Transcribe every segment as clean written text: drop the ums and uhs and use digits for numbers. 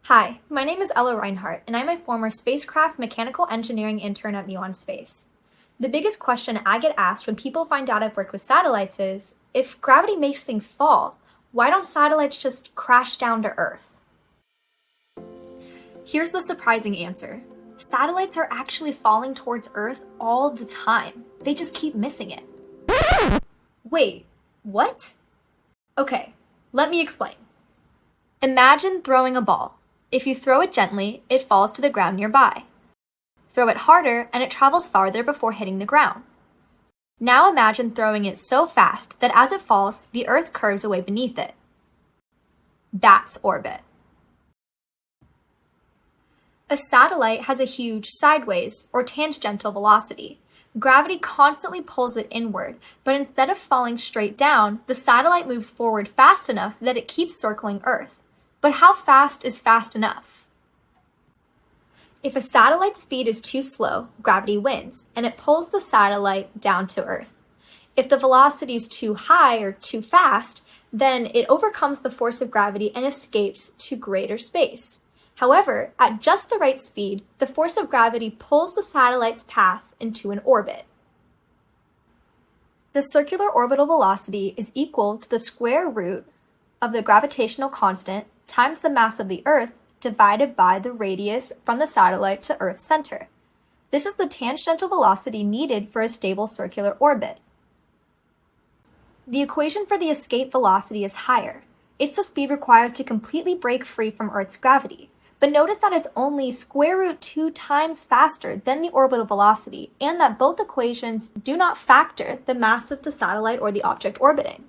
Hi, my name is Ella Reinhardt, and I'm a former spacecraft mechanical engineering intern at Muon Space. The biggest question I get asked when people find out I've worked with satellites is, if gravity makes things fall, why don't satellites just crash down to Earth? Here's the surprising answer. Satellites are actually falling towards Earth all the time. They just keep missing it. Wait, what? Okay, let me explain. Imagine throwing a ball. If you throw it gently, it falls to the ground nearby. Throw it harder and it travels farther before hitting the ground. Now imagine throwing it so fast that as it falls, the Earth curves away beneath it. That's orbit. A satellite has a huge sideways or tangential velocity. Gravity constantly pulls it inward, but instead of falling straight down, the satellite moves forward fast enough that it keeps circling Earth. But how fast is fast enough? If a satellite's speed is too slow, gravity wins, and it pulls the satellite down to Earth. If the velocity is too high or too fast, then it overcomes the force of gravity and escapes to greater space. However, at just the right speed, the force of gravity pulls the satellite's path into an orbit. The circular orbital velocity is equal to the square root of the gravitational constant times the mass of the Earth divided by the radius from the satellite to Earth's center. This is the tangential velocity needed for a stable circular orbit. The equation for the escape velocity is higher. It's the speed required to completely break free from Earth's gravity. But notice that it's only square root 2 times faster than the orbital velocity, and that both equations do not factor the mass of the satellite or the object orbiting.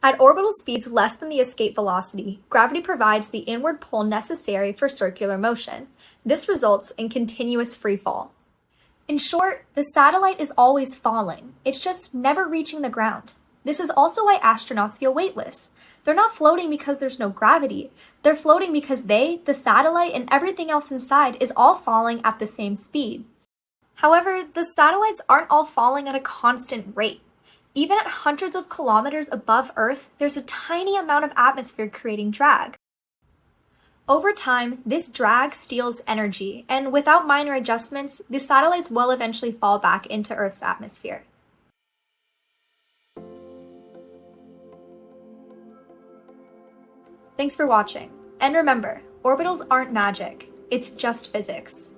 At orbital speeds less than the escape velocity, gravity provides the inward pull necessary for circular motion. This results in continuous freefall. In short, the satellite is always falling. It's just never reaching the ground. This is also why astronauts feel weightless. They're not floating because there's no gravity. They're floating because the satellite, and everything else inside is all falling at the same speed. However, the satellites aren't all falling at a constant rate. Even at hundreds of kilometers above Earth, there's a tiny amount of atmosphere creating drag. Over time, this drag steals energy, and without minor adjustments, the satellites will eventually fall back into Earth's atmosphere. Thanks for watching. And remember, orbitals aren't magic, it's just physics.